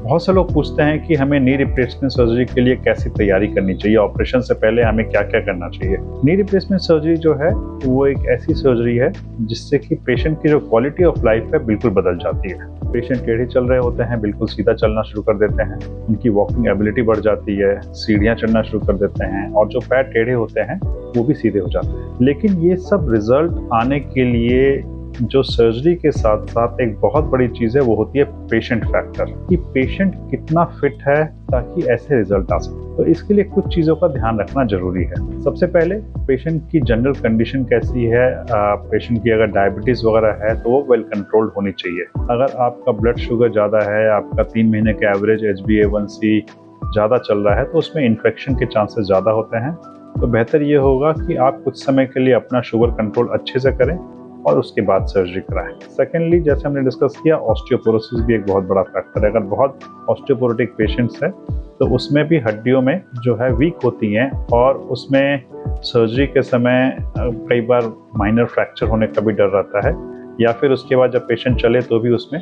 बहुत से लोग पूछते हैं कि हमें नी रिप्लेसमेंट सर्जरी के लिए कैसी तैयारी करनी चाहिए, ऑपरेशन से पहले हमें क्या क्या करना चाहिए। नी रिप्लेसमेंट सर्जरी जो है वो एक ऐसी सर्जरी है जिससे कि पेशेंट की जो क्वालिटी ऑफ लाइफ है बिल्कुल बदल जाती है। पेशेंट टेढ़े चल रहे होते हैं, बिल्कुल सीधा चलना शुरू कर देते हैं, उनकी वॉकिंग एबिलिटी बढ़ जाती है, सीढ़ियाँ चढ़ना शुरू कर देते हैं और जो पैर टेढ़े होते हैं वो भी सीधे हो जाते हैं। लेकिन ये सब रिजल्ट आने के लिए जो सर्जरी के साथ साथ एक बहुत बड़ी चीज़ है वो होती है पेशेंट फैक्टर, कि पेशेंट कितना फिट है ताकि ऐसे रिजल्ट आ सके। तो इसके लिए कुछ चीज़ों का ध्यान रखना जरूरी है। सबसे पहले पेशेंट की जनरल कंडीशन कैसी है। पेशेंट की अगर डायबिटीज़ वगैरह है तो वो वेल कंट्रोल्ड होनी चाहिए। अगर आपका ब्लड शुगर ज़्यादा है, आपका 3 महीने का एवरेज HbA1c ज़्यादा चल रहा है तो उसमें इन्फेक्शन के चांसेस ज़्यादा होते हैं। तो बेहतर ये होगा कि आप कुछ समय के लिए अपना शुगर कंट्रोल अच्छे से करें और उसके बाद सर्जरी कराएं। सेकेंडली, जैसे हमने डिस्कस किया, ऑस्टियोपोरोसिस भी एक बहुत बड़ा फैक्टर है। अगर बहुत ऑस्टियोपोरोटिक पेशेंट्स हैं तो उसमें भी हड्डियों में जो है वीक होती हैं और उसमें सर्जरी के समय कई बार माइनर फ्रैक्चर होने का भी डर रहता है, या फिर उसके बाद जब पेशेंट चले तो भी उसमें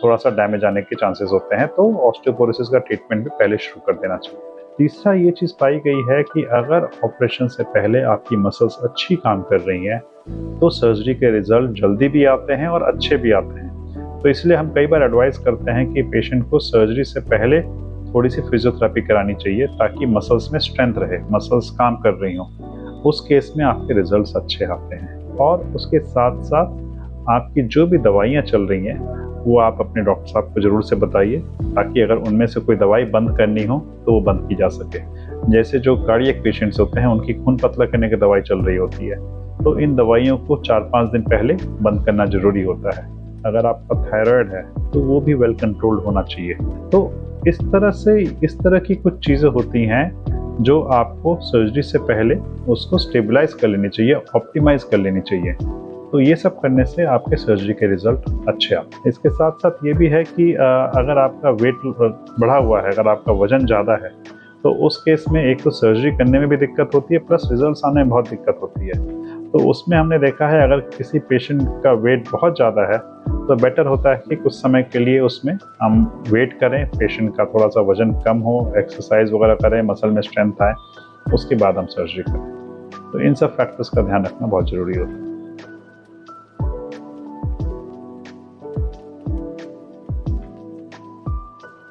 थोड़ा सा डैमेज आने के चांसेस होते हैं। तो ऑस्टियोपोरोसिस का ट्रीटमेंट भी पहले शुरू कर देना चाहिए। तीसरा, ये चीज़ पाई गई है कि अगर ऑपरेशन से पहले आपकी मसल्स अच्छी काम कर रही हैं तो सर्जरी के रिजल्ट जल्दी भी आते हैं और अच्छे भी आते हैं। तो इसलिए हम कई बार एडवाइस करते हैं कि पेशेंट को सर्जरी से पहले थोड़ी सी फिजियोथेरेपी करानी चाहिए ताकि मसल्स में स्ट्रेंथ रहे, मसल्स काम कर रही हों। उस केस में आपके रिजल्ट्स अच्छे आते हैं। और उसके साथ साथ आपकी जो भी दवाइयाँ चल रही हैं वो आप अपने डॉक्टर साहब को ज़रूर से बताइए, ताकि अगर उनमें से कोई दवाई बंद करनी हो तो वो बंद की जा सके। जैसे जो कार्डियक पेशेंट्स होते हैं उनकी खून पतला करने की दवाई चल रही होती है, तो इन दवाइयों को 4-5 दिन पहले बंद करना ज़रूरी होता है। अगर आपका थायराइड है तो वो भी वेल कंट्रोल्ड होना चाहिए। तो इस तरह की कुछ चीज़ें होती हैं जो आपको सर्जरी से पहले उसको स्टेबलाइज कर लेनी चाहिए, ऑप्टिमाइज कर लेनी चाहिए। तो ये सब करने से आपके सर्जरी के रिजल्ट अच्छे आते हैं। इसके साथ साथ ये भी है कि अगर आपका वेट बढ़ा हुआ है, अगर आपका वजन ज़्यादा है, तो उस केस में एक तो सर्जरी करने में भी दिक्कत होती है, प्लस रिजल्ट्स आने में बहुत दिक्कत होती है। तो उसमें हमने देखा है अगर किसी पेशेंट का वेट बहुत ज़्यादा है तो बेटर होता है कि कुछ समय के लिए उसमें हम वेट करें, पेशेंट का थोड़ा सा वजन कम हो, एक्सरसाइज वगैरह करें, मसल में स्ट्रेंथ आए, उसके बाद हम सर्जरी करें। तो इन सब फैक्टर्स का ध्यान रखना बहुत ज़रूरी होता है।